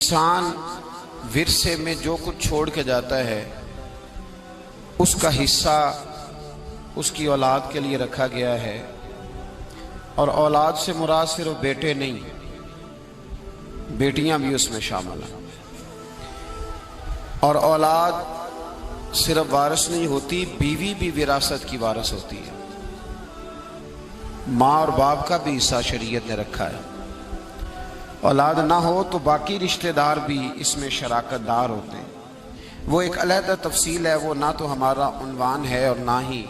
انسان ورثے میں جو کچھ چھوڑ کے جاتا ہے اس کا حصہ اس کی اولاد کے لیے رکھا گیا ہے، اور اولاد سے مراد صرف بیٹے نہیں، بیٹیاں بھی اس میں شامل ہیں۔ اور اولاد صرف وارث نہیں ہوتی، بیوی بھی وراثت کی وارث ہوتی ہے۔ ماں اور باپ کا بھی حصہ شریعت نے رکھا ہے۔ اولاد نہ ہو تو باقی رشتہ دار بھی اس میں شراکت دار ہوتے ہیں۔ وہ ایک علیحدہ تفصیل ہے، وہ نہ تو ہمارا عنوان ہے اور نہ ہی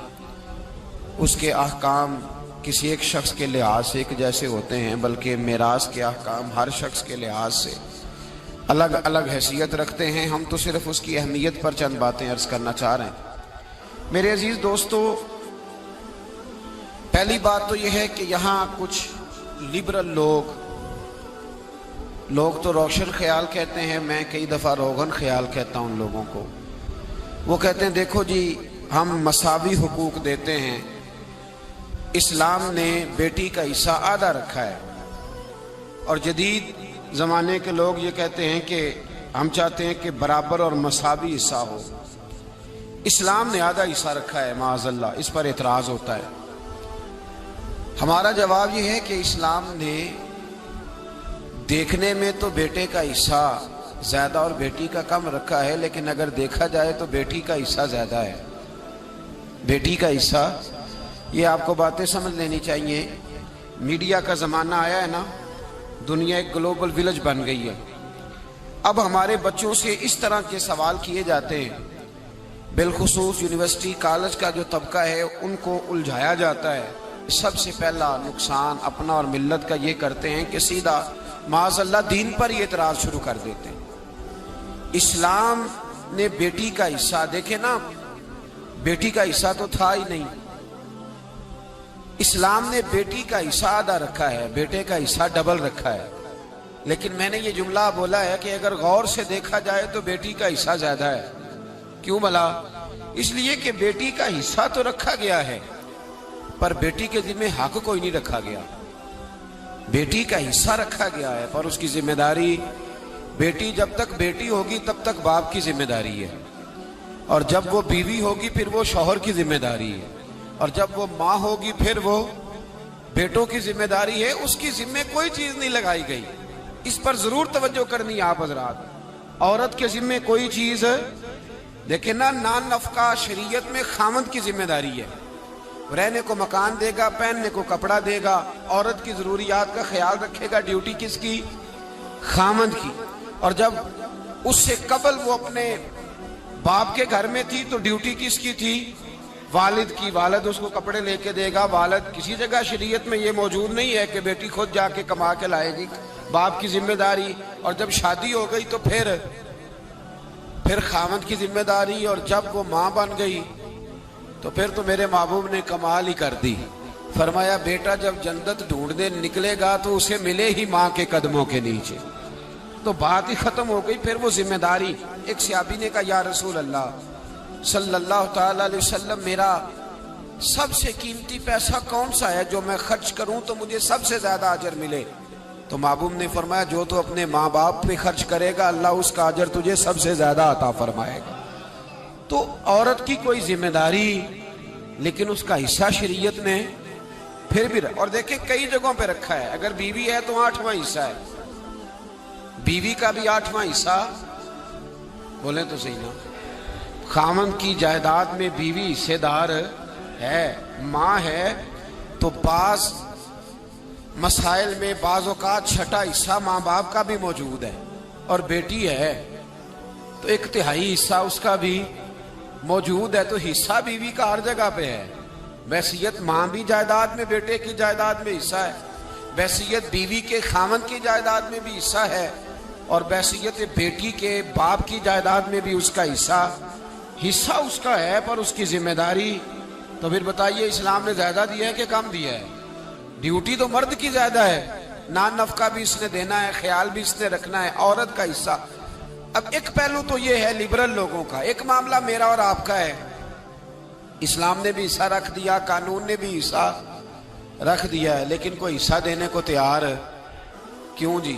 اس کے احکام کسی ایک شخص کے لحاظ سے ایک جیسے ہوتے ہیں، بلکہ میراث کے احکام ہر شخص کے لحاظ سے الگ الگ حیثیت رکھتے ہیں۔ ہم تو صرف اس کی اہمیت پر چند باتیں عرض کرنا چاہ رہے ہیں۔ میرے عزیز دوستو، پہلی بات تو یہ ہے کہ یہاں کچھ لبرل لوگ تو روشن خیال کہتے ہیں، میں کئی دفعہ روغن خیال کہتا ہوں ان لوگوں کو۔ وہ کہتے ہیں دیکھو جی، ہم مساوی حقوق دیتے ہیں، اسلام نے بیٹی کا حصہ آدھا رکھا ہے، اور جدید زمانے کے لوگ یہ کہتے ہیں کہ ہم چاہتے ہیں کہ برابر اور مساوی حصہ ہو، اسلام نے آدھا حصہ رکھا ہے، معاذ اللہ۔ اس پر اعتراض ہوتا ہے۔ ہمارا جواب یہ ہے کہ اسلام نے دیکھنے میں تو بیٹے کا حصہ زیادہ اور بیٹی کا کم رکھا ہے، لیکن اگر دیکھا جائے تو بیٹی کا حصہ زیادہ ہے۔ بیٹی کا حصہ، یہ آپ کو باتیں سمجھ لینی چاہیے۔ میڈیا کا زمانہ آیا ہے نا، دنیا ایک گلوبل ویلج بن گئی ہے۔ اب ہمارے بچوں سے اس طرح کے سوال کیے جاتے ہیں، بالخصوص یونیورسٹی کالج کا جو طبقہ ہے ان کو الجھایا جاتا ہے۔ سب سے پہلا نقصان اپنا اور ملت کا یہ کرتے ہیں کہ سیدھا معاذ اللہ دین پر ہی اعتراض شروع کر دیتے ہیں۔ اسلام نے بیٹی کا حصہ، دیکھیں نا، بیٹی کا حصہ تو تھا ہی نہیں، اسلام نے بیٹی کا حصہ آدھا رکھا ہے، بیٹے کا حصہ ڈبل رکھا ہے۔ لیکن میں نے یہ جملہ بولا ہے کہ اگر غور سے دیکھا جائے تو بیٹی کا حصہ زیادہ ہے۔ کیوں بھلا؟ اس لیے کہ بیٹی کا حصہ تو رکھا گیا ہے، پر بیٹی کے ذمہ حق کوئی نہیں رکھا گیا۔ بیٹی کا حصہ رکھا گیا ہے پر اس کی ذمہ داری، بیٹی جب تک بیٹی ہوگی تب تک باپ کی ذمہ داری ہے، اور جب وہ بیوی ہوگی پھر وہ شوہر کی ذمہ داری ہے، اور جب وہ ماں ہوگی پھر وہ بیٹوں کی ذمہ داری ہے۔ اس کی ذمہ کوئی چیز نہیں لگائی گئی۔ اس پر ضرور توجہ کرنی آپ حضرات۔ عورت کے ذمہ کوئی چیز، دیکھیں نا، نان نفقہ شریعت میں خامند کی ذمہ داری ہے، رہنے کو مکان دے گا، پہننے کو کپڑا دے گا، عورت کی ضروریات کا خیال رکھے گا۔ ڈیوٹی کس کی؟ خامند کی۔ اور جب اس سے قبل وہ اپنے باپ کے گھر میں تھی تو ڈیوٹی کس کی تھی؟ والد کی۔ والد اس کو کپڑے لے کے دے گا۔ والد کسی جگہ شریعت میں یہ موجود نہیں ہے کہ بیٹی خود جا کے کما کے لائے گی، باپ کی ذمہ داری۔ اور جب شادی ہو گئی تو پھر خامند کی ذمہ داری، اور جب وہ ماں بن گئی تو پھر تو میرے محبوب نے کمال ہی کر دی۔ فرمایا بیٹا جب جنت ڈھونڈنے نکلے گا تو اسے ملے ہی ماں کے قدموں کے نیچے۔ تو بات ہی ختم ہو گئی۔ پھر وہ ذمہ داری، ایک صحابی نے کہا یا رسول اللہ صلی اللہ تعالی علیہ وسلم، میرا سب سے قیمتی پیسہ کون سا ہے جو میں خرچ کروں تو مجھے سب سے زیادہ اجر ملے؟ تو محبوب نے فرمایا جو تو اپنے ماں باپ پہ خرچ کرے گا اللہ اس کا اجر تجھے سب سے زیادہ عطا فرمائے گا۔ تو عورت کی کوئی ذمہ داری، لیکن اس کا حصہ شریعت نے پھر بھی اور دیکھیں کئی جگہوں پہ رکھا ہے۔ اگر بیوی ہے تو 8واں حصہ ہے، بیوی کا بھی 8واں حصہ، بولیں تو صحیح نا۔ خامند کی جائیداد میں بیوی حصے دار ہے، ماں ہے، تو بعض مسائل میں بعض اوقات چھٹا حصہ ماں باپ کا بھی موجود ہے، اور بیٹی ہے تو 1/3 حصہ اس کا بھی موجود ہے۔ تو حصہ بیوی کا ہر جگہ پہ ہے۔ وصیت ماں بھی جائیداد میں، بیٹے کی جائیداد میں حصہ ہے، وصیت بیوی کے خامند کی جائیداد میں بھی حصہ ہے، اور وصیت بیٹی کے باپ کی جائیداد میں بھی اس کا حصہ اس کا ہے، پر اس کی ذمہ داری۔ تو پھر بتائیے اسلام نے زیادہ دیا ہے کہ کم دیا ہے؟ ڈیوٹی تو مرد کی زیادہ ہے، نان نفقہ بھی اس نے دینا ہے، خیال بھی اس نے رکھنا ہے، عورت کا حصہ۔ اب ایک پہلو تو یہ ہے لبرل لوگوں کا، ایک معاملہ میرا اور آپ کا ہے۔ اسلام نے بھی حصہ رکھ دیا، قانون نے بھی حصہ رکھ دیا ہے، لیکن کوئی حصہ دینے کو تیار کیوں جی؟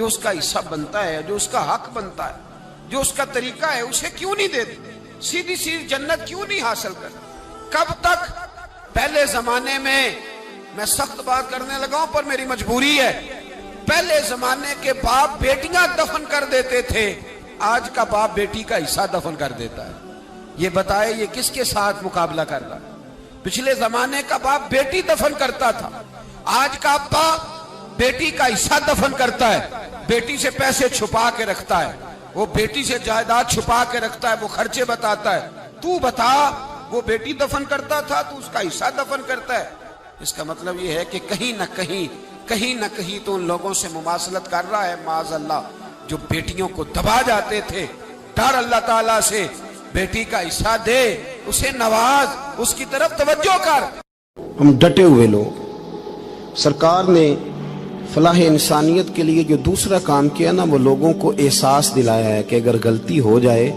جو اس کا حصہ بنتا ہے، جو اس کا حق بنتا ہے، جو اس کا طریقہ ہے، اسے کیوں نہیں دیتے؟ سیدھی سیدھی جنت کیوں نہیں حاصل کرتے؟ کب تک؟ پہلے زمانے میں سخت بات کرنے لگا ہوں پر میری مجبوری ہے، پہلے زمانے کے باپ بیٹیاں دفن کر دیتے تھے، آج کا باپ بیٹی کا حصہ دفن کر دیتا ہے۔ یہ بتائے یہ کس کے ساتھ مقابلہ کر رہا ہے؟ پچھلے زمانے کا باپ بیٹی دفن کرتا تھا، آج کا باپ بیٹی کا حصہ دفن کرتا ہے، بیٹی سے پیسے چھپا کے رکھتا ہے، وہ بیٹی سے جائیداد چھپا کے رکھتا ہے، وہ خرچے بتاتا ہے۔ تو بتا، وہ بیٹی دفن کرتا تھا تو اس کا حصہ دفن کرتا ہے۔ اس کا مطلب یہ ہے کہ کہیں نہ کہیں تو ان لوگوں سے مماثلت کر رہا ہے، معاذ اللہ، جو بیٹیوں کو دبا جاتے تھے۔ ڈر اللہ تعالیٰ سے، بیٹی کا حصہ دے، اسے نواز، اس کی طرف توجہ کر۔ ہم ڈٹے ہوئے لوگ، سرکار نے فلاح انسانیت کے لیے جو دوسرا کام کیا نا، وہ لوگوں کو احساس دلایا ہے کہ اگر غلطی ہو جائے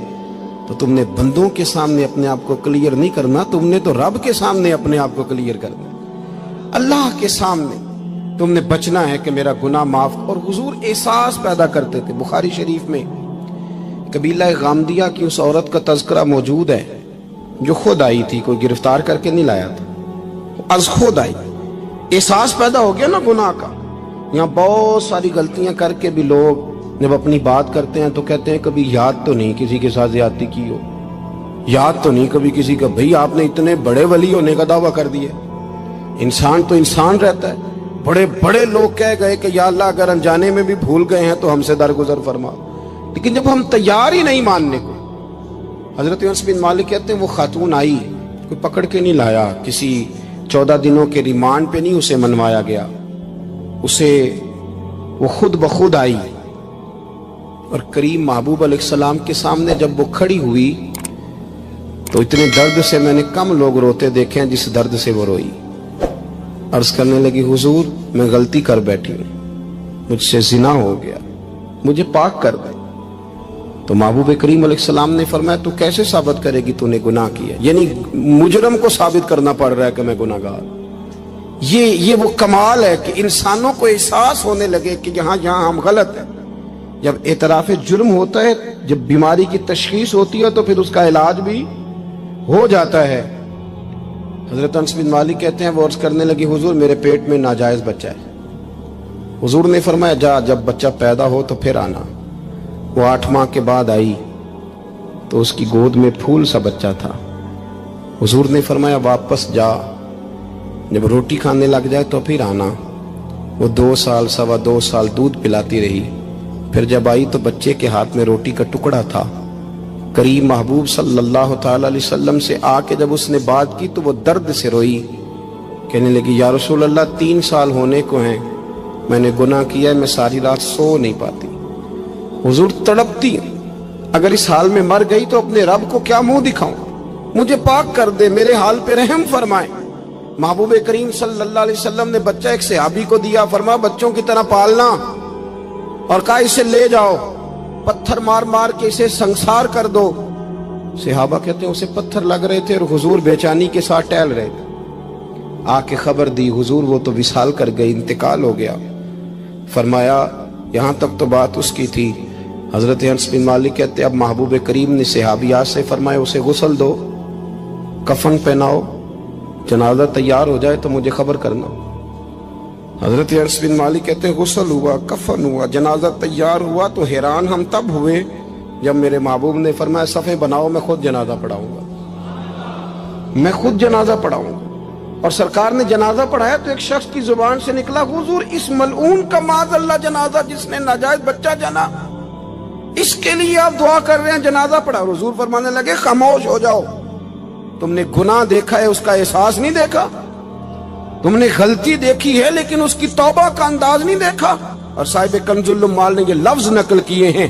تو تم نے بندوں کے سامنے اپنے آپ کو کلیئر نہیں کرنا، تم نے تو رب کے سامنے اپنے آپ کو کلیئر کرنا، اللہ کے سامنے تم نے بچنا ہے کہ میرا گناہ معاف۔ اور حضور احساس پیدا کرتے تھے۔ بخاری شریف میں قبیلہ غامدیہ کی اس عورت کا تذکرہ موجود ہے جو خود آئی تھی، کوئی گرفتار کر کے نہیں لایا تھا، از خود آئی۔ احساس پیدا ہو گیا نا گناہ کا۔ یہاں بہت ساری غلطیاں کر کے بھی لوگ جب اپنی بات کرتے ہیں تو کہتے ہیں کبھی یاد تو نہیں کسی کے ساتھ زیادتی کی ہو، یاد تو نہیں کبھی کسی کا۔ بھئی آپ نے اتنے بڑے ولی ہونے کا دعویٰ کر دیا، انسان تو انسان رہتا ہے۔ بڑے بڑے لوگ کہہ گئے کہ یا اللہ اگر انجانے میں بھی بھول گئے ہیں تو ہم سے درگزر فرما، لیکن جب ہم تیار ہی نہیں ماننے کو۔ حضرت انس بن مالک کہتے ہیں وہ خاتون آئی، کوئی پکڑ کے نہیں لایا، کسی 14 دنوں کے ریمانڈ پہ نہیں اسے منوایا گیا، اسے وہ خود بخود آئی، اور کریم محبوب علیہ السلام کے سامنے جب وہ کھڑی ہوئی تو اتنے درد سے میں نے کم لوگ روتے دیکھے ہیں جس درد سے وہ روئی۔ عرض کرنے لگی حضور میں غلطی کر بیٹھی ہوں، مجھ سے زنا ہو گیا، مجھے پاک کر دیں۔ تو محبوب کریم علیہ السلام نے فرمایا تو کیسے ثابت کرے گی تو نے گناہ کیا؟ یعنی مجرم کو ثابت کرنا پڑ رہا ہے کہ میں گناہ گار۔ یہ وہ کمال ہے کہ انسانوں کو احساس ہونے لگے کہ یہاں ہم غلط ہیں۔ جب اعتراف جرم ہوتا ہے، جب بیماری کی تشخیص ہوتی ہے تو پھر اس کا علاج بھی ہو جاتا ہے۔ حضرت انس بن مالک کہتے ہیں وہ عرض کرنے لگی حضور میرے پیٹ میں ناجائز بچہ ہے۔ حضور نے فرمایا جا جب بچہ پیدا ہو تو پھر آنا۔ وہ 8 ماہ کے بعد آئی تو اس کی گود میں پھول سا بچہ تھا۔ حضور نے فرمایا واپس جا، جب روٹی کھانے لگ جائے تو پھر آنا۔ وہ 2 سال 2.25 سال دودھ پلاتی رہی، پھر جب آئی تو بچے کے ہاتھ میں روٹی کا ٹکڑا تھا۔ کریم محبوب صلی اللہ تعالی علیہ وسلم سے آ کے جب اس نے بات کی تو وہ درد سے روئی، کہنے لگی یا رسول اللہ 3 سال ہونے کو ہیں، میں نے گناہ کیا ہے، میں ساری رات سو نہیں پاتی۔ حضور تڑپتی، اگر اس حال میں مر گئی تو اپنے رب کو کیا منہ دکھاؤں، مجھے پاک کر دے، میرے حال پہ رحم فرمائے۔ محبوب کریم صلی اللہ علیہ وسلم نے بچہ ایک صحابی کو دیا، فرمایا بچوں کی طرح پالنا، اور کہا اسے لے جاؤ، پتھر مار مار کے اسے سنسار کر دو۔ صحابہ کہتے ہیں اسے پتھر لگ رہے تھے اور حضور بے-چینی کے ساتھ ٹہل رہے تھے۔ آ کے خبر دی حضور وہ تو وصال کر گئی، انتقال ہو گیا۔ فرمایا یہاں تک تو بات اس کی تھی۔ حضرت انس بن مالک کہتے ہیں اب محبوب کریم نے صحابیات سے فرمایا اسے غسل دو، کفن پہناؤ، جنازہ تیار ہو جائے تو مجھے خبر کرنا۔ حضرت انس بن مالک کہتے ہیں غسل ہوا، کفن ہوا، جنازہ تیار ہوا تو حیران ہم تب ہوئے جب میرے محبوب نے فرمایا صفیں بناؤ، میں خود جنازہ پڑھاؤں گا، میں خود جنازہ پڑھاؤں گا۔ اور سرکار نے جنازہ پڑھایا تو ایک شخص کی زبان سے نکلا حضور اس ملعون کا معاذ اللہ جنازہ جس نے ناجائز بچہ جنا، اس کے لیے آپ دعا کر رہے ہیں، جنازہ پڑھا۔ حضور فرمانے لگے خاموش ہو جاؤ، تم نے گناہ دیکھا ہے، اس کا احساس نہیں دیکھا، تم نے غلطی دیکھی ہے لیکن اس کی توبہ کا انداز نہیں دیکھا۔ اور صاحب کنز العمال نے یہ لفظ نقل کیے ہیں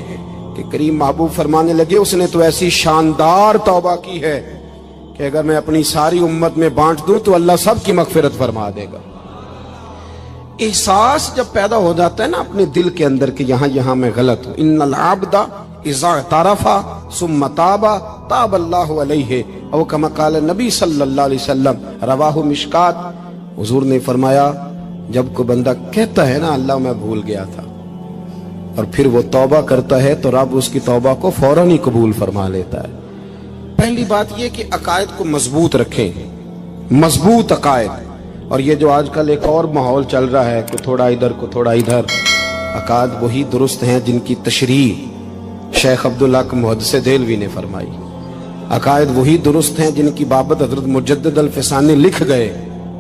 کہ کریم محبوب فرمانے لگے اس نے تو ایسی شاندار توبہ کی ہے کہ اگر میں اپنی ساری امت میں بانٹ دوں تو اللہ سب کی مغفرت فرما دے گا۔ احساس جب پیدا ہو جاتا ہے نا اپنے دل کے اندر کہ یہاں میں غلط ہوں، ان العبد اذا اعترف ثم تاب تاب اللہ علیہ او کما قال نبی صلی اللہ علیہ وسلم، رواہ مشکات۔ حضور نے فرمایا جب کوئی بندہ کہتا ہے نا اللہ میں بھول گیا تھا، اور پھر وہ توبہ کرتا ہے تو رب اس کی توبہ کو فوراً ہی قبول فرما لیتا ہے۔ پہلی بات یہ کہ عقائد کو مضبوط رکھیں، مضبوط عقائد۔ اور یہ جو آج کل ایک اور ماحول چل رہا ہے کہ تھوڑا ادھر کو تھوڑا ادھر، عقائد وہی درست ہیں جن کی تشریح شیخ عبدالحق محدث دہلوی نے فرمائی، عقائد وہی درست ہیں جن کی بابت حضرت مجدد الفسانی لکھ گئے،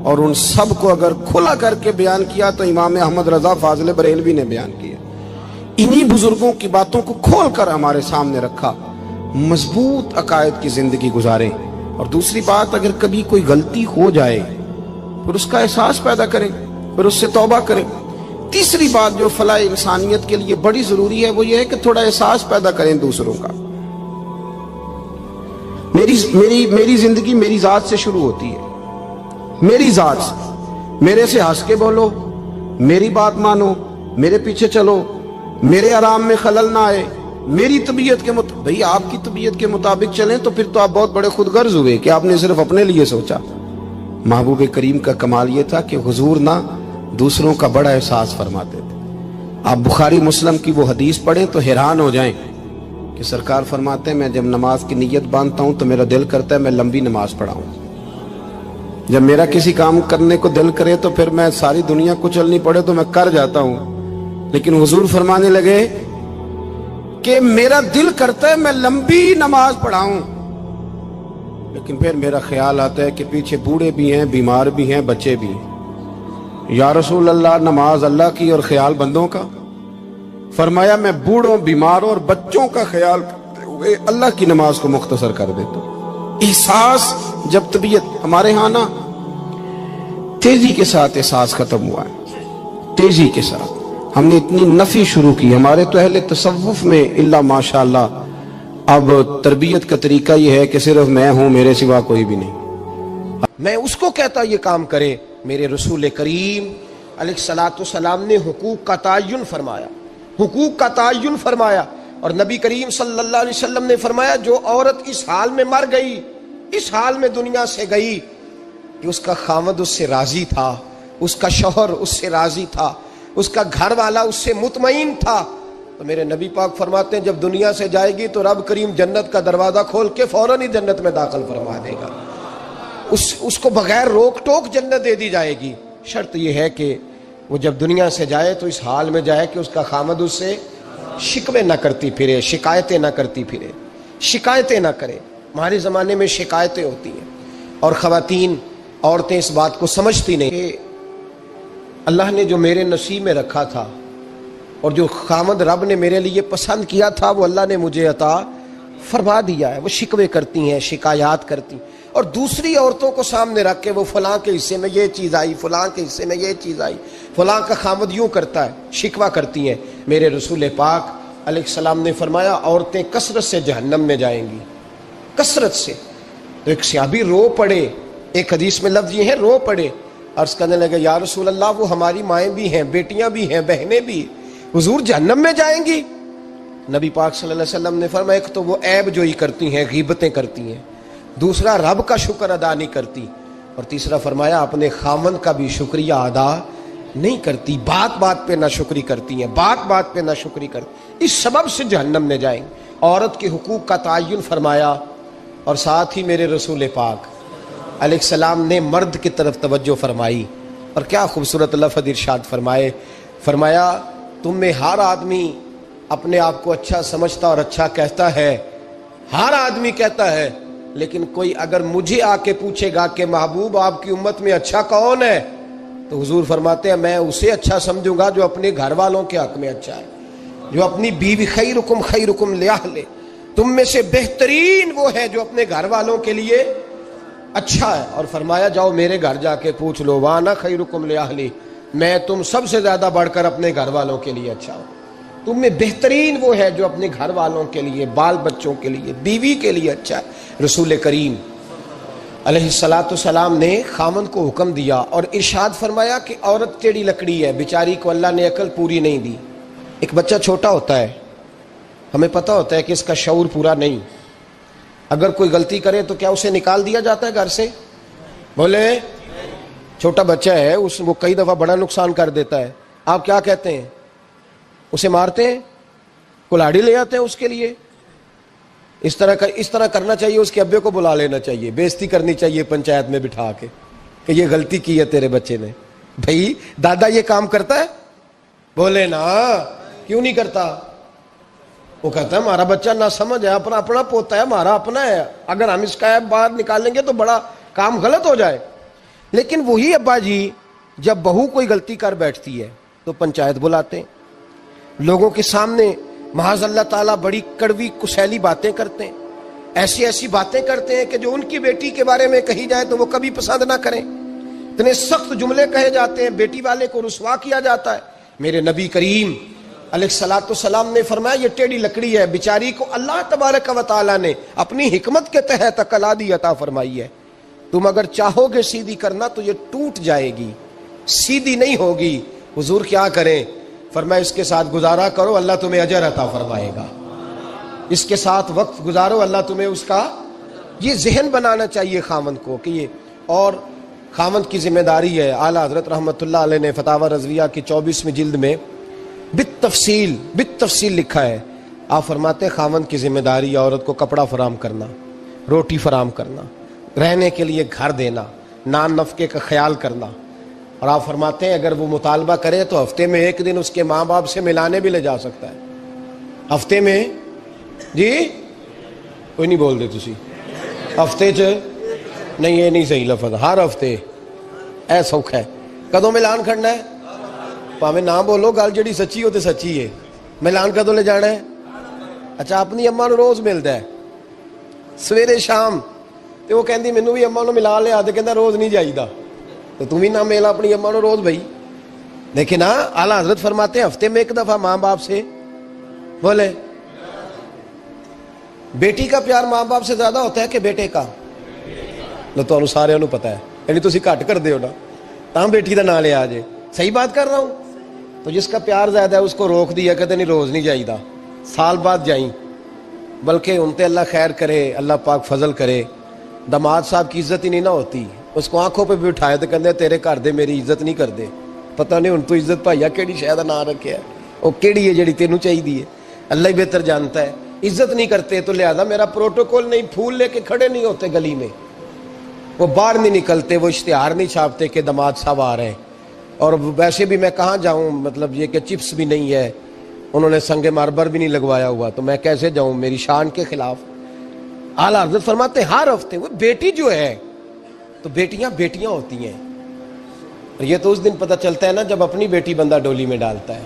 اور ان سب کو اگر کھلا کر کے بیان کیا تو امام احمد رضا فاضل بریلوی نے بیان کیا۔ انہی بزرگوں کی باتوں کو کھول کر ہمارے سامنے رکھا، مضبوط عقائد کی زندگی گزاریں۔ اور دوسری بات، اگر کبھی کوئی غلطی ہو جائے پھر اس کا احساس پیدا کریں، پھر اس سے توبہ کریں۔ تیسری بات جو فلاح انسانیت کے لیے بڑی ضروری ہے وہ یہ ہے کہ تھوڑا احساس پیدا کریں دوسروں کا۔ میری زندگی میری ذات سے شروع ہوتی ہے، میری ذات سے، میرے سے ہنس کے بولو، میری بات مانو، میرے پیچھے چلو، میرے آرام میں خلل نہ آئے، میری طبیعت کے مطابق۔ بھئی آپ کی طبیعت کے مطابق چلیں تو پھر تو آپ بہت بڑے خود غرض ہوئے کہ آپ نے صرف اپنے لیے سوچا۔ محبوب کریم کا کمال یہ تھا کہ حضور نہ دوسروں کا بڑا احساس فرماتے تھے۔ آپ بخاری مسلم کی وہ حدیث پڑھیں تو حیران ہو جائیں کہ سرکار فرماتے ہیں میں جب نماز کی نیت باندھتا ہوں تو میرا دل کرتا ہے میں لمبی نماز پڑھاؤں۔ جب میرا کسی کام کرنے کو دل کرے تو پھر میں ساری دنیا کچلنی پڑے تو میں کر جاتا ہوں، لیکن حضور فرمانے لگے کہ میرا دل کرتا ہے میں لمبی نماز پڑھاؤں، لیکن پھر میرا خیال آتا ہے کہ پیچھے بوڑھے بھی ہیں، بیمار بھی ہیں، بچے بھی ہیں۔ یا رسول اللہ، نماز اللہ کی اور خیال بندوں کا؟ فرمایا میں بوڑھوں، بیماروں اور بچوں کا خیال کرتے ہوئے اللہ کی نماز کو مختصر کر دیتا ہوں۔ احساس جب طبیعت ہمارے ہاں نا تیزی کے ساتھ احساس ختم ہوا ہے، تیزی کے ساتھ ہم نے اتنی نفی شروع کی۔ ہمارے تو اہل تصوف میں اللہ ماشاءاللہ اب تربیت کا طریقہ یہ ہے کہ صرف میں ہوں، میرے سوا کوئی بھی نہیں۔ میں اس کو کہتا یہ کام کرے۔ میرے رسول کریم علیہ الصلوۃ والسلام نے حقوق کا تعین فرمایا، حقوق کا تعین فرمایا، اور نبی کریم صلی اللہ علیہ وسلم نے فرمایا جو عورت اس حال میں مر گئی، اس حال میں دنیا سے گئی کہ اس کا خاوند اس سے راضی تھا، اس کا شوہر اس سے راضی تھا، اس کا گھر والا اس سے مطمئن تھا، تو میرے نبی پاک فرماتے ہیں جب دنیا سے جائے گی تو رب کریم جنت کا دروازہ کھول کے فوراً ہی جنت میں داخل فرما دے گا، اس کو بغیر روک ٹوک جنت دے دی جائے گی۔ شرط یہ ہے کہ وہ جب دنیا سے جائے تو اس حال میں جائے کہ اس کا خامد اس سے شکوے نہ کرتی پھرے، شکایتیں نہ کرتی پھرے، شکایتیں نہ کرے۔ ہمارے زمانے میں شکایتیں ہوتی ہیں، اور خواتین، عورتیں اس بات کو سمجھتی نہیں کہ اللہ نے جو میرے نصیب میں رکھا تھا اور جو خامد رب نے میرے لیے پسند کیا تھا وہ اللہ نے مجھے عطا فرما دیا ہے۔ وہ شکوے کرتی ہیں، شکایات کرتی ہیں، اور دوسری عورتوں کو سامنے رکھ کے وہ فلاں کے حصے میں یہ چیز آئی، فلاں کے حصے میں یہ چیز آئی، فلاں کا خامد یوں کرتا ہے، شکوہ کرتی ہیں۔ میرے رسول پاک علیہ السلام نے فرمایا عورتیں کثرت سے جہنم میں جائیں گی، کثرت سے۔ تو ایک صحابی رو پڑے، ایک حدیث میں لفظ یہ ہے رو پڑے، عرض کرنے لگے یا رسول اللہ وہ ہماری مائیں بھی ہیں، بیٹیاں بھی ہیں، بہنیں بھی، حضور جہنم میں جائیں گی؟ نبی پاک صلی اللہ علیہ وسلم نے فرمایا ایک تو وہ عیب جوئی کرتی ہیں، غیبتیں کرتی ہیں، دوسرا رب کا شکر ادا نہیں کرتی، اور تیسرا فرمایا اپنے خامن کا بھی شکریہ ادا نہیں کرتی، بات بات پہ نہ شکری کرتی ہیں، بات بات پہ نہ شکری کرتی، اس سبب سے جہنم میں جائیں۔ عورت کے حقوق کا تعین فرمایا، اور ساتھ ہی میرے رسول پاک علیہ السلام نے مرد کی طرف توجہ فرمائی، اور کیا خوبصورت لفظ ارشاد فرمائے، فرمایا تم میں ہر آدمی اپنے آپ کو اچھا سمجھتا اور اچھا کہتا ہے، ہر آدمی کہتا ہے، لیکن کوئی اگر مجھے آ کے پوچھے گا کہ محبوب آپ کی امت میں اچھا کون ہے، تو حضور فرماتے ہیں میں اسے اچھا سمجھوں گا جو اپنے گھر والوں کے حق میں اچھا ہے، جو اپنی بیوی خیرکم لأہلہ، تم میں سے بہترین وہ ہے جو اپنے گھر والوں کے لیے اچھا ہے۔ اور فرمایا جاؤ میرے گھر جا کے پوچھ لو وانا خیرکم لأہلی، میں تم سب سے زیادہ بڑھ کر اپنے گھر والوں کے لیے اچھا ہوں۔ تم میں بہترین وہ ہے جو اپنے گھر والوں کے لیے، بال بچوں کے لیے، بیوی کے لیے اچھا ہے۔ رسول کریم علیہ الصلوۃ والسلام نے خامن کو حکم دیا اور ارشاد فرمایا کہ عورت ٹیڑھی لکڑی ہے، بیچاری کو اللہ نے عقل پوری نہیں دی۔ ایک بچہ چھوٹا ہوتا ہے، ہمیں پتہ ہوتا ہے کہ اس کا شعور پورا نہیں، اگر کوئی غلطی کرے تو کیا اسے نکال دیا جاتا ہے گھر سے؟ بولے چھوٹا بچہ ہے، وہ کئی دفعہ بڑا نقصان کر دیتا ہے، آپ کیا کہتے ہیں؟ اسے مارتے ہیں, کلاڑی لے آتے ہیں اس کے لیے. اس طرح کرنا چاہیے, اس کے ابے کو بلا لینا چاہیے, بےزتی کرنی چاہیے پنچایت میں بٹھا کے کہ یہ غلطی کی ہے تیرے بچے نے. بھائی دادا یہ کام کرتا ہے؟ بولے نا, کیوں نہیں کرتا؟ وہ کہتا ہے ہمارا بچہ نہ سمجھ ہے, اپنا پوتا ہے, ہمارا اپنا ہے, اگر ہم اس کا باہر نکالیں گے تو بڑا کام غلط ہو جائے. لیکن وہی ابا جی جب بہو کوئی غلطی کر بیٹھتی ہے تو پنچایت بلاتے ہیں, لوگوں کے سامنے معاذ اللہ تعالیٰ بڑی کڑوی کسیلی باتیں کرتے ہیں, ایسی باتیں کرتے ہیں کہ جو ان کی بیٹی کے بارے میں کہی جائے تو وہ کبھی پسند نہ کریں. اتنے سخت جملے کہے جاتے ہیں, بیٹی والے کو رسوا کیا جاتا ہے. میرے نبی کریم علیہ الصلوۃ والسلام نے فرمایا یہ ٹیڑھی لکڑی ہے, بیچاری کو اللہ تبارک و تعالیٰ نے اپنی حکمت کے تحت عقل عادی عطا فرمائی ہے. تم اگر چاہو گے سیدھی کرنا تو یہ ٹوٹ جائے گی, سیدھی نہیں ہوگی. حضور کیا کریں؟ فرمایا اس کے ساتھ گزارا کرو, اللہ تمہیں اجر عطا فرمائے گا. اس کے ساتھ وقت گزارو, اللہ تمہیں اس کا, یہ ذہن بنانا چاہیے خاوند کو کہ یہ, اور خاوند کی ذمہ داری ہے. اعلیٰ حضرت رحمۃ اللہ علیہ نے فتاوی رضویہ کی 24ویں جلد میں بالتفصیل لکھا ہے. آپ فرماتے ہیں خاوند کی ذمہ داری ہے عورت کو کپڑا فراہم کرنا, روٹی فراہم کرنا, رہنے کے لیے گھر دینا, نان نفقے کا خیال کرنا. اور آپ فرماتے ہیں اگر وہ مطالبہ کرے تو ہفتے میں ایک دن اس کے ماں باپ سے ملانے بھی لے جا سکتا ہے. ہفتے میں, جی کوئی نہیں بول دے تسی, ہفتے نہیں, یہ نہیں صحیح لفظ, ہر ہفتے اے سوکھ ہے. کدوں ملان کھڑنا ہے؟ پاویں نہ بولو, گل جڑی سچی ہو تے سچی ہے. ملان کدوں لے جانا ہے؟ اچھا اپنی اماں نو روز ملدا ہے سویرے شام, تے وہ کہندی مینوں بھی اماں نو ملا لیا, تے کہندا روز نہیں جائیدا, تو تم بھی نہ ملا اپنی اماں نو روز بھائی. لیکن ہاں اعلیٰ حضرت فرماتے ہیں ہفتے میں ایک دفعہ ماں باپ سے بولے. بیٹی کا پیار ماں باپ سے زیادہ ہوتا ہے کہ بیٹے کا؟ تو سارے انہوں پتا ہے, یعنی تسی گھٹ کر دیو نا تاں بیٹی دا نام لیا جے. صحیح بات کر رہا ہوں؟ تو جس کا پیار زیادہ ہے اس کو روک دیا, کہتے نہیں روز نہیں جائیدا, سال بعد جائیں. بلکہ ان تے اللہ خیر کرے, اللہ پاک فضل کرے. داماد صاحب کی عزت ہی نہیں نہ ہوتی, اس کو آنکھوں پہ بھی اٹھائے تو کہتے تیرے گھر دے میری عزت نہیں کرتے. پتہ نہیں ہن تو عزت بھائیا کیڑی شے دا نام رکھیا ہے, وہ کیڑی ہے جڑی تینوں چاہیے, اللہ ہی بہتر جانتا ہے. عزت نہیں کرتے تو لہذا میرا پروٹوکول نہیں, پھول لے کے کھڑے نہیں ہوتے گلی میں, وہ باہر نہیں نکلتے, وہ اشتہار نہیں چھاپتے کہ داماد صاحب آ رہے ہیں. اور ویسے بھی میں کہاں جاؤں, مطلب یہ کہ چپس بھی نہیں ہے, انہوں نے سنگ ماربر بھی نہیں لگوایا ہوا, تو میں کیسے جاؤں, میری شان کے خلاف. اعلیٰ حضرت فرماتے ہیں ہر ہفتے وہ بیٹی جو ہے, تو بیٹیاں ہوتی ہیں. اور یہ تو اس دن پتہ چلتا ہے نا جب اپنی بیٹی بندہ ڈولی میں ڈالتا ہے,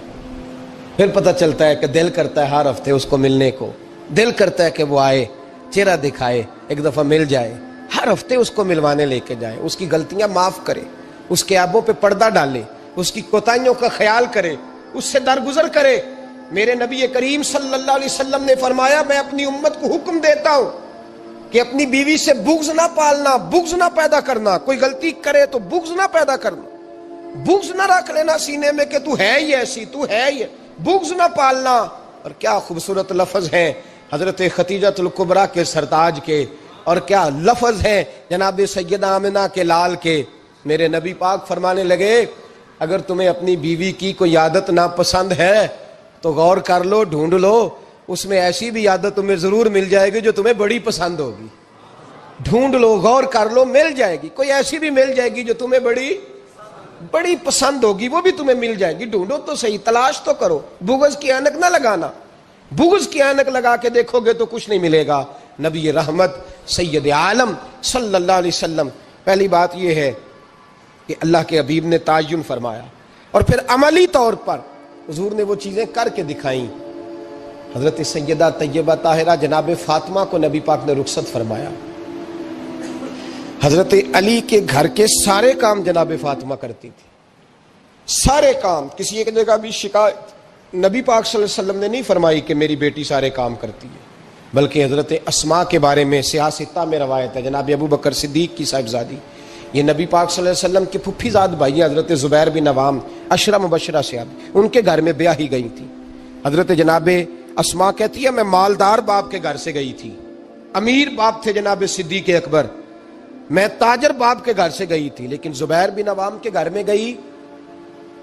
پھر پتہ چلتا ہے کہ دل کرتا ہے ہر ہفتے اس کو ملنے کو, دل کرتا ہے کہ وہ آئے, چہرہ دکھائے, ایک دفعہ مل جائے, ہر ہفتے اس کو ملوانے لے کے جائے, اس کی غلطیاں معاف کرے, اس کے عیبوں پہ پردہ ڈالے, اس کی کوتاہیوں کا خیال کرے, اس سے درگزر کرے. میرے نبی کریم صلی اللہ علیہ وسلم نے فرمایا میں اپنی امت کو حکم دیتا ہوں کہ اپنی بیوی سے بغض نہ پالنا, بغض نہ پیدا کرنا. کوئی غلطی کرے تو بغض نہ پیدا کرنا, بغض نہ رکھ لینا سینے میں کہ تو ہے ہی ایسی, تو ہے ہی, بغض نہ پالنا. اور کیا خوبصورت لفظ ہیں حضرت خدیجۃ الکبریٰ کے سرتاج کے, اور کیا لفظ ہیں جناب سیدہ آمنہ کے لال کے. میرے نبی پاک فرمانے لگے اگر تمہیں اپنی بیوی کی کوئی عادت ناپسند ہے تو غور کر لو, ڈھونڈ لو, اس میں ایسی بھی عادت تمہیں ضرور مل جائے گی جو تمہیں بڑی پسند ہوگی. ڈھونڈ لو, غور کر لو, مل جائے گی, کوئی ایسی بھی مل جائے گی جو تمہیں بڑی پسند ہوگی, وہ بھی تمہیں مل جائے گی. ڈھونڈو تو صحیح, تلاش تو کرو, بغض کی اینک نہ لگانا. بغض کی اینک لگا کے دیکھو گے تو کچھ نہیں ملے گا. نبی رحمت سید عالم صلی اللہ علیہ وسلم, پہلی بات یہ ہے کہ اللہ کے حبیب نے تعین فرمایا, اور پھر عملی طور پر حضور نے وہ چیزیں کر کے دکھائیں. حضرت سیدہ طیبہ طاہرہ جناب فاطمہ کو نبی پاک نے رخصت فرمایا. حضرت علی کے گھر کے سارے کام جناب فاطمہ کرتی تھی, سارے کام. کسی ایک جگہ بھی شکایت نبی پاک صلی اللہ علیہ وسلم نے نہیں فرمائی کہ میری بیٹی سارے کام کرتی ہے, بلکہ حضرت اسماء کے بارے میں صحیح ستہ میں روایت ہے, جناب ابو بکر صدیق کی صاحبزادی, یہ نبی پاک صلی اللہ علیہ وسلم کے پھپھی زاد بھائی حضرت زبیر بن عوام عشرہ مبشرہ سے, ان کے گھر میں بیاہی گئی تھی. حضرت جناب اسماء کہتی ہے میں مالدار باپ کے گھر سے گئی تھی, امیر باپ تھے جناب صدیق اکبر, میں تاجر باپ کے گھر سے گئی تھی, لیکن زبیر بن عوام کے گھر میں گئی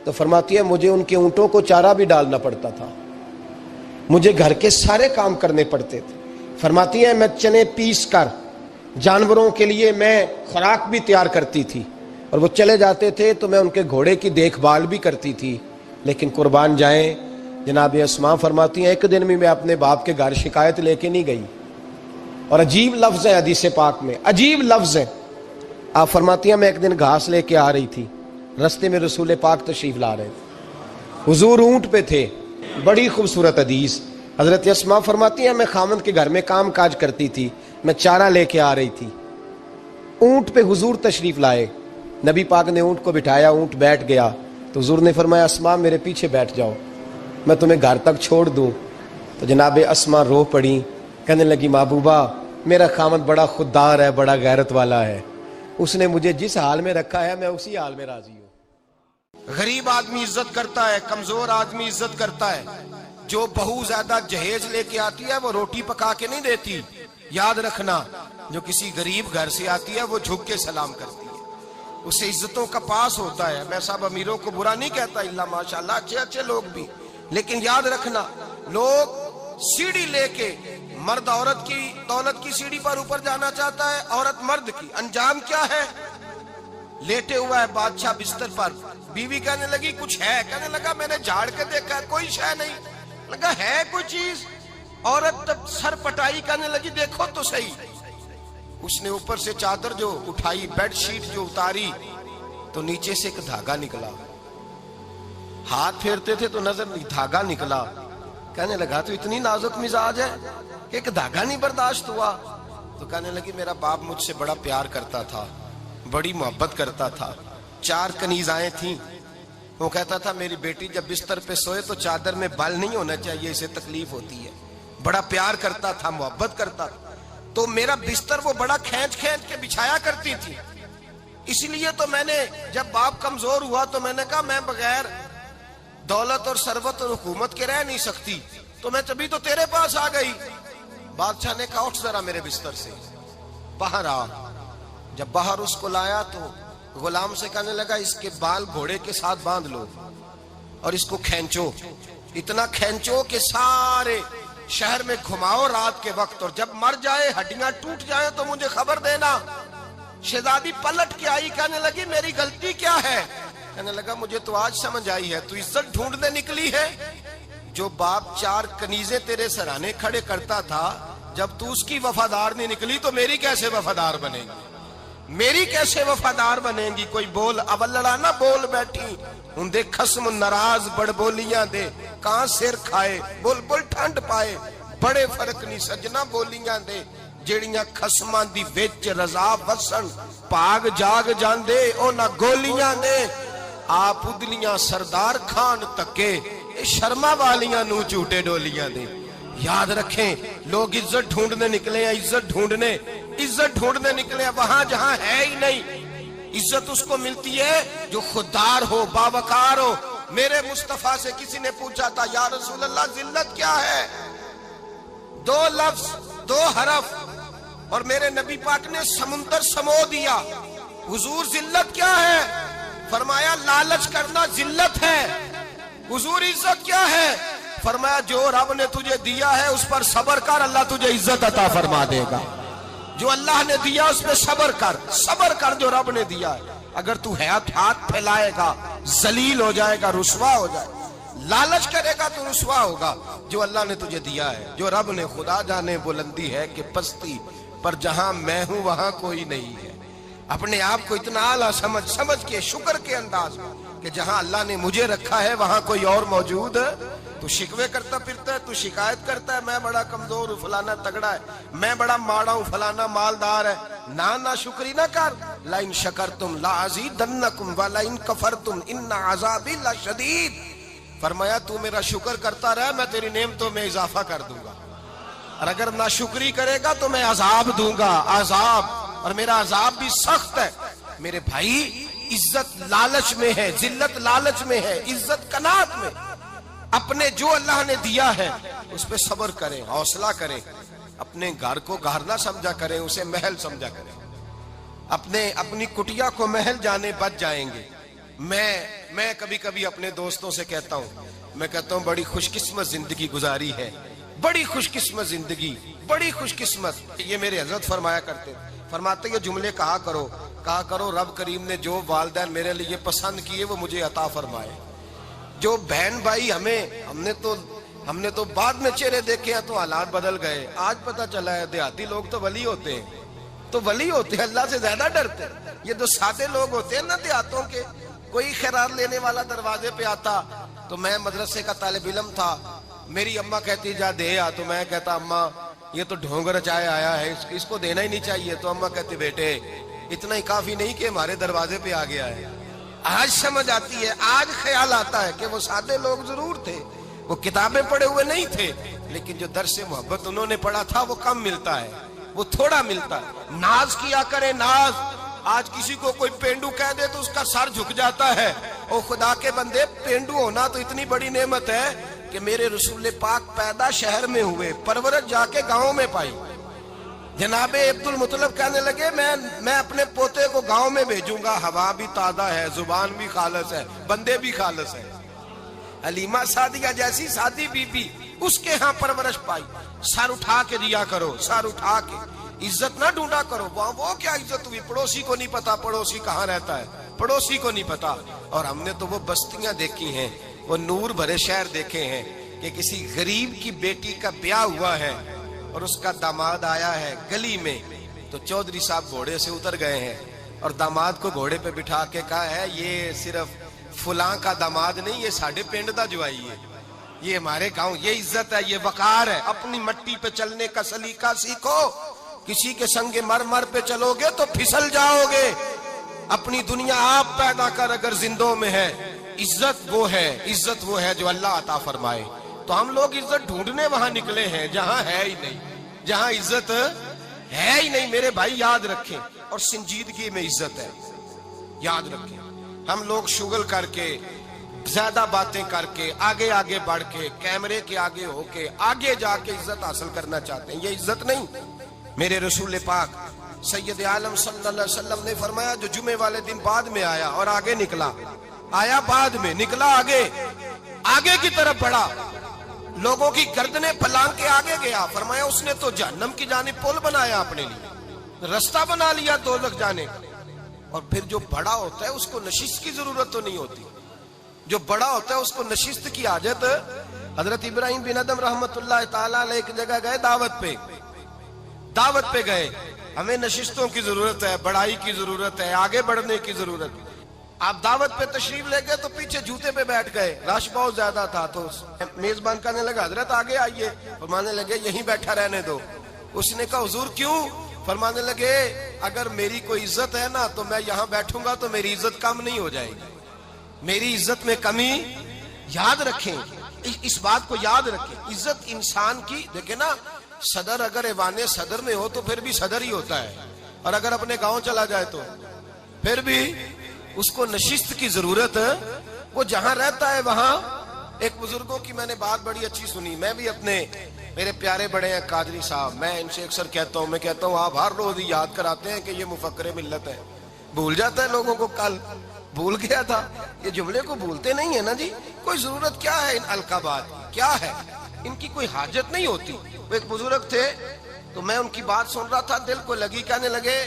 تو فرماتی ہے مجھے ان کے اونٹوں کو چارہ بھی ڈالنا پڑتا تھا، مجھے گھر کے سارے کام کرنے پڑتے تھے۔ فرماتی ہیں میں چنے پیس کر جانوروں کے لیے میں خوراک بھی تیار کرتی تھی، اور وہ چلے جاتے تھے تو میں ان کے گھوڑے کی دیکھ بھال بھی کرتی تھی۔ لیکن قربان جائیں، جناب اسماء فرماتی ہیں ایک دن بھی میں اپنے باپ کے گھر شکایت لے کے نہیں گئی۔ اور عجیب لفظ ہے حدیث پاک میں، عجیب لفظ ہے۔ آپ فرماتی ہیں میں ایک دن گھاس لے کے آ رہی تھی، رستے میں رسول پاک تشریف لا رہے تھے، حضور اونٹ پہ تھے، بڑی خوبصورت حدیث۔ حضرت اسماء فرماتی ہیں میں خامند کے گھر میں کام کاج کرتی تھی، میں چارہ لے کے آ رہی تھی، اونٹ پہ حضور تشریف لائے، نبی پاک نے اونٹ کو بٹھایا، اونٹ بیٹھ گیا تو حضور نے فرمایا اسماء میرے پیچھے بیٹھ جاؤ، میں تمہیں گھر تک چھوڑ دوں۔ تو جناب اسماء رو پڑی، کہنے لگی محبوبہ میرا خامند بڑا خوددار ہے، بڑا غیرت والا ہے، اس نے مجھے جس حال میں رکھا ہے میں اسی حال میں راضی ہوں۔ غریب آدمی عزت کرتا ہے، کمزور آدمی عزت کرتا ہے۔ جو بہو زیادہ جہیز لے کے آتی ہے وہ روٹی پکا کے نہیں دیتی، یاد رکھنا۔ جو کسی غریب گھر سے آتی ہے وہ جھک کے سلام کرتی ہے، اسے عزتوں کا پاس ہوتا ہے۔ میں سب امیروں کو برا نہیں کہتا، اللہ ماشاءاللہ اچھے اچھے لوگ بھی، لیکن یاد رکھنا لوگ سیڑھی لے کے، مرد عورت کی دولت کی سیڑھی پر اوپر جانا چاہتا ہے، عورت مرد کی، انجام کیا ہے؟ لیٹے ہوا ہے بادشاہ بستر پر، بیوی کہنے لگی کچھ ہے، کہنے لگا میں نے جھاڑ کے دیکھا ہے کوئی شے نہیں، لگا ہے کوئی چیز، عورت تب سر پٹائی، کہنے لگی دیکھو تو صحیح۔ اس نے اوپر سے چادر جو اٹھائی، بیڈ شیٹ جو اتاری، تو نیچے سے ایک دھاگا نکلا، ہاتھ پھیرتے تھے تو نظر نہیں، دھاگا نکلا۔ کہنے لگا تو اتنی نازک مزاج ہے کہ ایک دھاگا نہیں برداشت ہوا؟ تو کہنے لگی میرا باپ مجھ سے بڑا پیار کرتا تھا، بڑی محبت کرتا تھا، 4 کنیزائیں تھیں، وہ کہتا تھا میری بیٹی جب بستر پہ سوئے تو چادر میں بال نہیں ہونا چاہیے، اسے تکلیف ہوتی ہے، بڑا پیار کرتا تھا، محبت کرتا تھا، تو میرا بستر وہ بڑا کھینچ کھینچ کے بچھایا کرتی تھی، اس لیے تو میں نے جب باپ کمزور ہوا تو میں نے کہا میں بغیر دولت اور ثروت اور حکومت کے رہ نہیں سکتی، تو میں تبھی تو تیرے پاس آ گئی۔ بادشاہ نے کہا اٹھ ذرا میرے بستر سے، باہر آ۔ جب باہر اس کو لایا تو غلام سے کہنے لگا اس کے بال گھوڑے کے ساتھ باندھ لو اور اس کو کھینچو، اتنا کھینچو کہ سارے شہر میں گھماؤ رات کے وقت، اور جب مر جائے ہڈیاں ٹوٹ جائیں تو مجھے خبر دینا۔ شہزادی پلٹ کے آئی، کہنے لگی میری غلطی کیا ہے؟ کہنے لگا مجھے تو آج سمجھ آئی ہے، تو عزت ڈھونڈنے نکلی ہے؟ جو باپ 4 کنیزیں تیرے سرانے کھڑے کرتا تھا، جب تو اس کی وفادار نہیں نکلی تو میری کیسے وفادار بنے گی؟ میری کیسے وفادار بنے گی؟ کوئی بول اول لڑانا بول بیٹھی ہوں دے خسم ناراض بڑ بولیاں دے، کہاں سر کھائے بول بول ٹھنڈ پائے، بڑے فرق نہیں سجنا بولیاں دے، جیڑیاں خسماں دی وچ رضا وسن پاگ جاگ جاندے او نہ گولیاں دے۔ آپ ادلیاں سردار خان تکے شرما والیاں نو جھوٹے ڈولیاں دے۔ یاد رکھیں لوگ عزت ڈھونڈنے نکلے ہیں، عزت ڈھونڈنے نکلے ہیں وہاں جہاں ہے ہی نہیں۔ عزت اس کو ملتی ہے جو خوددار ہو، باوقار ہو۔ میرے مصطفیٰ سے کسی نے پوچھا تھا یا رسول اللہ ذلت کیا ہے؟ 2 لفظ 2 حرف، اور میرے نبی پاک نے سمندر سمو دیا۔ حضور ذلت کیا ہے؟ فرمایا لالچ کرنا ذلت ہے۔ حضور عزت کیا ہے؟ فرمایا جو رب نے تجھے دیا ہے اس پر صبر کر، اللہ تجھے عزت عطا فرما دے گا۔ جو اللہ نے دیا اس پہ صبر کر جو رب نے دیا ہے۔ اگر تو ہاتھ پھیلائے گا ذلیل ہو جائے گا، رسوا ہو جائے گا، لالچ کرے گا تو رسوا ہوگا۔ جو اللہ نے تجھے دیا ہے، جو رب نے، خدا جانے بلندی ہے کہ پستی، پر جہاں میں ہوں وہاں کوئی نہیں ہے۔ اپنے آپ کو اتنا اعلیٰ سمجھ کے شکر کے انداز کہ جہاں اللہ نے مجھے رکھا ہے وہاں کوئی اور موجود ہے۔ تو شکوے کرتا پھرتا ہے، تو شکایت کرتا ہے میں بڑا کمزور ہوں، فلانا تگڑا ہے، میں بڑا ماڑا ہوں، فلانا مالدار ہے۔ نا شکری نہ کر۔ لَإِن شَكَرْتُمْ لَأَزِيدَنَّكُمْ وَلَئِن كَفَرْتُمْ إِنَّ عَذَابِي لَشَدِيدٌ۔ فرمایا تو میرا شکر کرتا رہے، میں تیری نعمتوں میں اضافہ کر دوں گا، اور اگر ناشکری کرے گا تو میں عذاب دوں گا، عذاب، اور میرا عذاب بھی سخت ہے۔ میرے بھائی عزت لالچ میں ہے، ذلت لالچ میں ہے، عزت قناعت میں۔ اپنے جو اللہ نے دیا ہے اس پہ صبر کریں، حوصلہ کریں، اپنے گھر کو گھر نہ سمجھا کریں، اسے محل سمجھا کریں۔ اپنی کٹیا کو محل جانے بچ جائیں گے۔ میں کبھی کبھی اپنے دوستوں سے کہتا ہوں، میں کہتا ہوں بڑی خوش قسمت زندگی گزاری ہے، بڑی خوش قسمت زندگی، بڑی خوش قسمت۔ یہ میرے حضرت فرمایا کرتے، فرماتے یہ جملے کہا کرو رب کریم نے جو والدین میرے لیے پسند کیے وہ مجھے عطا فرمائے۔ جو بہن بھائی ہم نے تو بعد میں چہرے دیکھے ہیں تو حالات بدل گئے، آج پتہ چلا ہے دیہاتی لوگ تو ولی ہوتے ہیں، اللہ سے زیادہ ڈرتے ہیں۔ یہ جو سادے لوگ ہوتے ہیں نا دیہاتوں کے، کوئی خیرات لینے والا دروازے پہ آتا تو میں مدرسے کا طالب علم تھا، میری اماں کہتی جا دے آ، تو میں کہتا اماں یہ تو ڈھونگ رچائے آیا ہے، اس کو دینا ہی نہیں چاہیے، تو اماں کہتی بیٹے اتنا ہی کافی نہیں کہ ہمارے دروازے پہ آ گیا ہے۔ آج سمجھ آتی ہے، آج خیال آتا ہے کہ وہ سادے لوگ ضرور تھے، وہ کتابیں پڑھے ہوئے نہیں تھے، لیکن جو درس محبت انہوں نے پڑھا تھا وہ کم ملتا ہے، وہ تھوڑا ملتا ہے۔ ناز کیا کرے ناز، آج کسی کو کوئی پینڈو کہہ دے تو اس کا سر جھک جاتا ہے۔ او خدا کے بندے، پینڈو ہونا تو اتنی بڑی نعمت ہے کہ میرے رسول پاک پیدا شہر میں ہوئے، پرورش جا کے گاؤں میں پائی۔ جناب عبد المطلب کہنے لگے میں اپنے پوتے کو گاؤں میں بھیجوں گا، ہوا بھی تازہ ہے، زبان بھی خالص ہے، بندے بھی خالص ہے۔ حلیمہ سعدیہ جیسی سادی بی بی، اس کے ہاں پرورش پائی۔ سر اٹھا کے دیا کرو، سر اٹھا کے، عزت نہ ڈھونڈا کرو۔ وہ کیا عزت ہوئی؟ پڑوسی کو نہیں پتا پڑوسی کہاں رہتا ہے، پڑوسی کو نہیں پتا۔ اور ہم نے تو وہ بستیاں دیکھی ہیں، وہ نور بھرے شہر دیکھے ہیں کہ کسی غریب کی بیٹی کا بیاہ ہوا ہے اور اس کا داماد آیا ہے گلی میں، تو چودھری صاحب گھوڑے سے اتر گئے ہیں اور داماد کو گھوڑے پہ بٹھا کے کہا ہے یہ صرف فلاں کا داماد نہیں، یہ ساڑھے پنڈ دا جوائی ہے، یہ ہمارے گاؤں، یہ عزت ہے، یہ وقار ہے۔ اپنی مٹی پہ چلنے کا سلیقہ سیکھو، کسی کے سنگ مرمر پہ چلو گے تو پھسل جاؤ گے۔ اپنی دنیا آپ پیدا کر اگر زندوں میں ہے، عزت وہ ہے جو اللہ عطا فرمائے۔ تو ہم لوگ عزت ڈھونڈنے وہاں نکلے ہیں جہاں ہے ہی نہیں، جہاں عزت ہے ہی نہیں۔ میرے بھائی یاد رکھیں، اور سنجیدگی میں عزت ہے، یاد رکھیں۔ ہم لوگ شغل کر کے، زیادہ باتیں کر کے، آگے بڑھ کے، کیمرے کے آگے ہو کے، آگے جا کے عزت حاصل کرنا چاہتے ہیں، یہ عزت نہیں۔ میرے رسول پاک سید عالم صلی اللہ علیہ وسلم نے فرمایا جو جمعے والے دن بعد میں آیا اور آگے نکلا، آیا بعد میں، نکلا آگے کی طرف بڑھا، لوگوں کی گردنیں پھلانگ کے آگے گیا، فرمایا اس نے تو جہنم کی جانب پل بنایا، اپنے لیے رستہ بنا لیا دوزخ جانے کا۔ اور پھر جو بڑا ہوتا ہے اس کو نشست کی ضرورت تو نہیں ہوتی، جو بڑا ہوتا ہے اس کو نشست کی حاجت۔ حضرت ابراہیم بن ادم رحمت اللہ تعالیٰ علیہ ایک جگہ گئے، دعوت پہ گئے۔ ہمیں نشستوں کی ضرورت ہے، بڑائی کی ضرورت ہے، آگے بڑھنے کی ضرورت ہے۔ آپ دعوت پہ تشریف لے گئے تو پیچھے جوتے پہ بیٹھ گئے، رش بہت زیادہ تھا، تو میزبان کہنے لگا حضرت آگے آئیے، فرمانے لگے یہیں بیٹھا رہنے دو۔ اس نے کہا حضور کیوں؟ فرمانے لگے اگر میری کوئی عزت ہے نا تو میں یہاں بیٹھوں گا تو میری عزت کم نہیں ہو جائے گی، میری عزت میں کمی۔ یاد رکھیں، اس بات کو یاد رکھیں، عزت انسان کی، دیکھیں نا، صدر اگر ایوان صدر میں ہو تو پھر بھی صدر ہی ہوتا ہے، اور اگر اپنے گاؤں چلا جائے تو پھر بھی اس کو نشست کی ضرورت ہے۔ وہ جہاں رہتا ہے وہاں، ایک بزرگوں کی میں نے بات بڑی اچھی سنی، میں بھی میرے پیارے بڑے ہیں قادری صاحب، میں ان سے اکثر کہتا ہوں آپ ہر روز ہی یاد کراتے ہیں کہ یہ مفکر ملت ہے، بھول جاتا ہے لوگوں کو، کل بھول گیا تھا، یہ جملے کو بھولتے نہیں ہے نا جی، کوئی ضرورت کیا ہے ان القابات کی، کیا ہے ان کی کوئی حاجت نہیں ہوتی۔ وہ ایک بزرگ تھے تو میں ان کی بات سن رہا تھا، دل کو لگی، کہنے لگے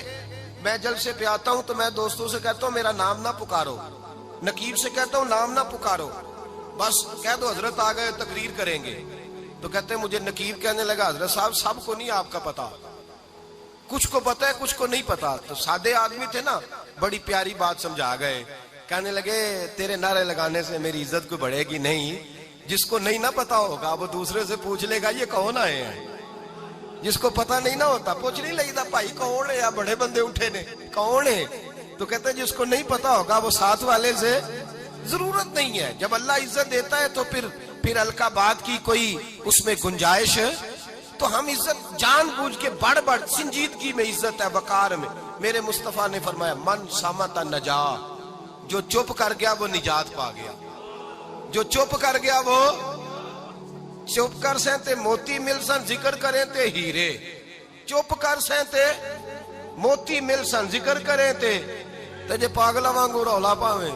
میں جلسے پہ آتا ہوں تو میں دوستوں سے کہتا ہوں میرا نام نہ پکارو، نقیب سے کہتا ہوں نام نہ پکارو، بس کہہ دو حضرت آ گئے تقریر کریں گے۔ تو کہتے ہیں مجھے نقیب کہنے لگا حضرت صاحب سب کو نہیں آپ کا پتا، کچھ کو پتا ہے کچھ کو نہیں پتا۔ تو سادے آدمی تھے نا، بڑی پیاری بات سمجھا گئے، کہنے لگے تیرے نعرے لگانے سے میری عزت کو بڑھے گی نہیں، جس کو نہیں نہ پتا ہوگا وہ دوسرے سے پوچھ لے گا یہ کون آئے ہیں، جس کو پتا نہیں نہ ہوتا پوچھ نہیں لگتا بھائی کون ہے، یا بڑے بندے اٹھے نے کون ہے، تو کہتے ہیں جس کو نہیں پتا ہوگا وہ ساتھ والے سے ضرورت نہیں ہے۔ جب اللہ عزت دیتا ہے تو پھر القابات کی کوئی اس میں گنجائش، تو ہم عزت جان بوجھ کے بڑھ سنجیدگی میں عزت ہے، وقار میں۔ میرے مصطفیٰ نے فرمایا من صامت نجا، جو چپ کر گیا وہ نجات پا گیا، جو چپ کر گیا وہ چپ کر سہتے موتی مل سن ذکر کریں تے ہیرے، چپ کر سہتے موتی مل سن ذکر کریں تے جے پاگلا وانگو رولا پاویں